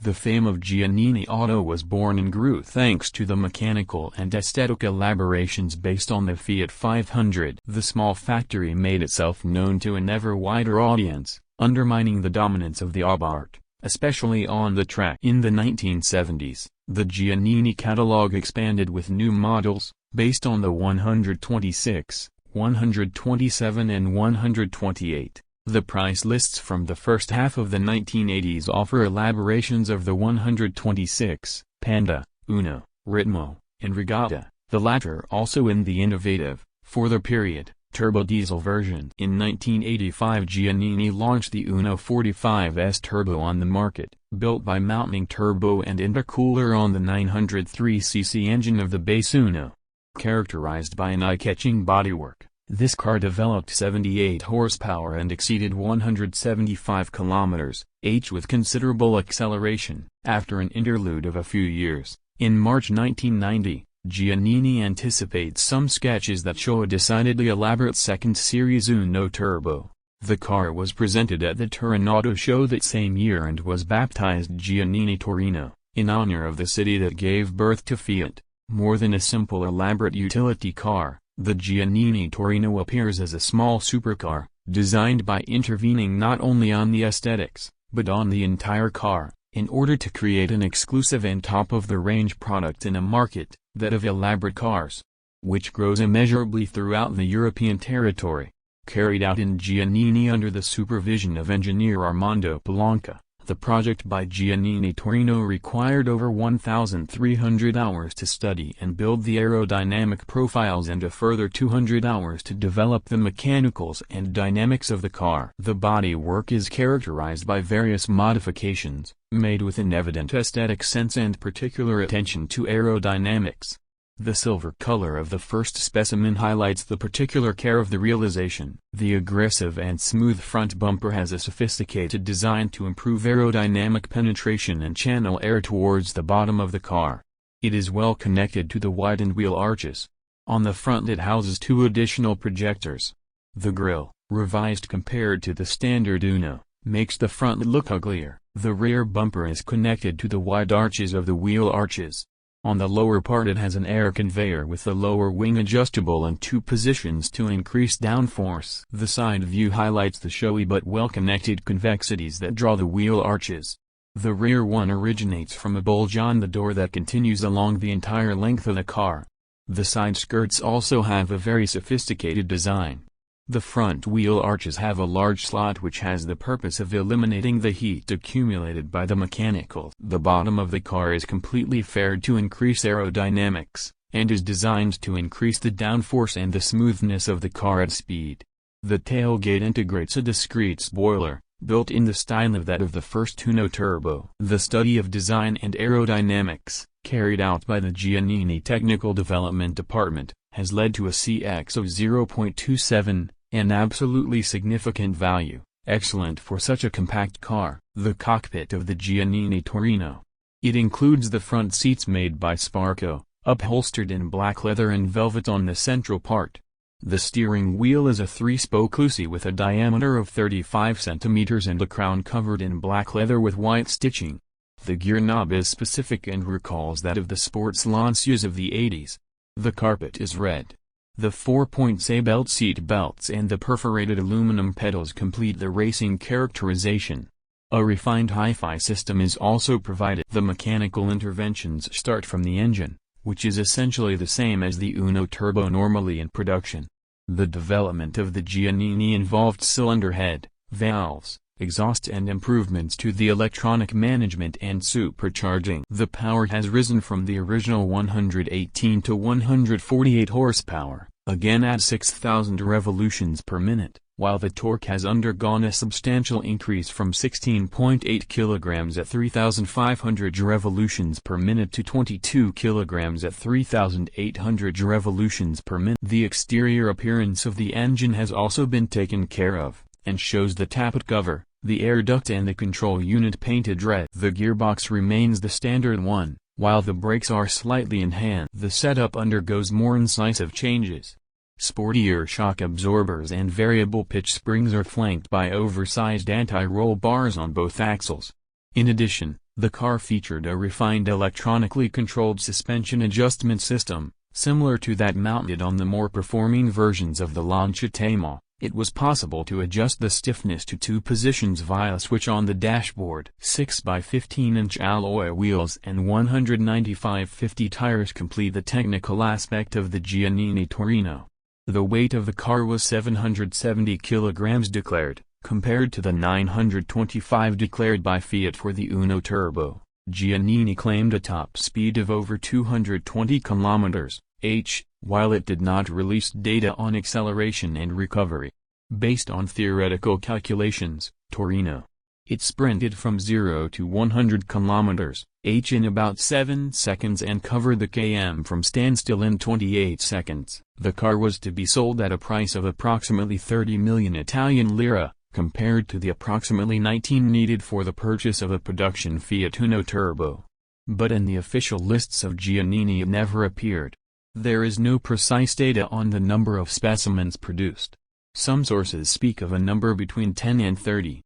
The fame of Giannini Auto was born and grew thanks to the mechanical and aesthetic elaborations based on the Fiat 500. The small factory made itself known to an ever wider audience, undermining the dominance of the Abarth, especially on the track. In the 1970s, the Giannini catalog expanded with new models, based on the 126, 127 and 128. The price lists from the first half of the 1980s offer elaborations of the 126, Panda, Uno, Ritmo, and Regatta, the latter also in the innovative, for the period, turbo diesel version. In 1985 Giannini launched the Uno 45S Turbo on the market, built by mounting turbo and intercooler on the 903cc engine of the base Uno. Characterized by an eye-catching bodywork, this car developed 78 horsepower and exceeded 175 km/h with considerable acceleration. After an interlude of a few years, in March 1990, Giannini anticipates some sketches that show a decidedly elaborate second series Uno Turbo. The car was presented at the Turin Auto Show that same year and was baptized Giannini Torino, in honor of the city that gave birth to Fiat. More than a simple elaborate utility car, the Giannini Torino appears as a small supercar, designed by intervening not only on the aesthetics, but on the entire car, in order to create an exclusive and top-of-the-range product in a market, that of elaborate cars, which grows immeasurably throughout the European territory. Carried out in Giannini under the supervision of engineer Armando Palanca, the project by Giannini Torino required over 1,300 hours to study and build the aerodynamic profiles and a further 200 hours to develop the mechanicals and dynamics of the car. The bodywork is characterized by various modifications, made with an evident aesthetic sense and particular attention to aerodynamics. The silver color of the first specimen highlights the particular care of the realization. The aggressive and smooth front bumper has a sophisticated design to improve aerodynamic penetration and channel air towards the bottom of the car. It is well connected to the widened wheel arches. On the front it houses two additional projectors. The grille, revised compared to the standard Uno, makes the front look uglier. The rear bumper is connected to the wide arches of the wheel arches. On the lower part it has an air conveyor with the lower wing adjustable in two positions to increase downforce. The side view highlights the showy but well-connected convexities that draw the wheel arches. The rear one originates from a bulge on the door that continues along the entire length of the car. The side skirts also have a very sophisticated design. The front wheel arches have a large slot which has the purpose of eliminating the heat accumulated by the mechanicals. The bottom of the car is completely faired to increase aerodynamics, and is designed to increase the downforce and the smoothness of the car at speed. The tailgate integrates a discrete spoiler, built in the style of that of the first Uno Turbo. The study of design and aerodynamics, carried out by the Giannini Technical Development Department, has led to a CX of 0.27, an absolutely significant value, excellent for such a compact car. The cockpit of the Giannini Torino. It includes the front seats made by Sparco, upholstered in black leather and velvet on the central part. The steering wheel is a 3-spoke Lucy with a diameter of 35 cm and a crown covered in black leather with white stitching. The gear knob is specific and recalls that of the sports Lancias of the 80s. The carpet is red. The 4-point SamBellamy seat belts and the perforated aluminum pedals complete the racing characterization. A refined hi-fi system is also provided. The mechanical interventions start from the engine, which is essentially the same as the Uno Turbo normally in production. The development of the Giannini involved cylinder head, valves, exhaust and improvements to the electronic management and supercharging. The power has risen from the original 118 to 148 horsepower, again at 6,000 revolutions per minute, while the torque has undergone a substantial increase from 16.8 kilograms at 3,500 revolutions per minute to 22 kilograms at 3,800 revolutions per minute. The exterior appearance of the engine has also been taken care of, and shows the tappet cover, the air duct and the control unit painted red. The gearbox remains the standard one, while the brakes are slightly enhanced. The setup undergoes more incisive changes. Sportier shock absorbers and variable pitch springs are flanked by oversized anti-roll bars on both axles. In addition, The car featured a refined electronically controlled suspension adjustment system, similar to that mounted on the more performing versions of the Lancia. It was possible to adjust the stiffness to 2 positions via a switch on the dashboard. 6 by 15-inch alloy wheels and 195/50 tires complete the technical aspect of the Giannini Torino. The weight of the car was 770 kilograms declared, compared to the 925 declared by Fiat for the Uno Turbo. Giannini claimed a top speed of over 220 km/h, while it did not release data on acceleration and recovery. Based on theoretical calculations, Torino. It sprinted from 0 to 100 km/h in about 7 seconds and covered the km from standstill in 28 seconds. The car was to be sold at a price of approximately 30 million Italian lira, compared to the approximately 19 needed for the purchase of a production Fiat Uno Turbo. But in the official lists of Giannini it never appeared. There is no precise data on the number of specimens produced. Some sources speak of a number between 10 and 30.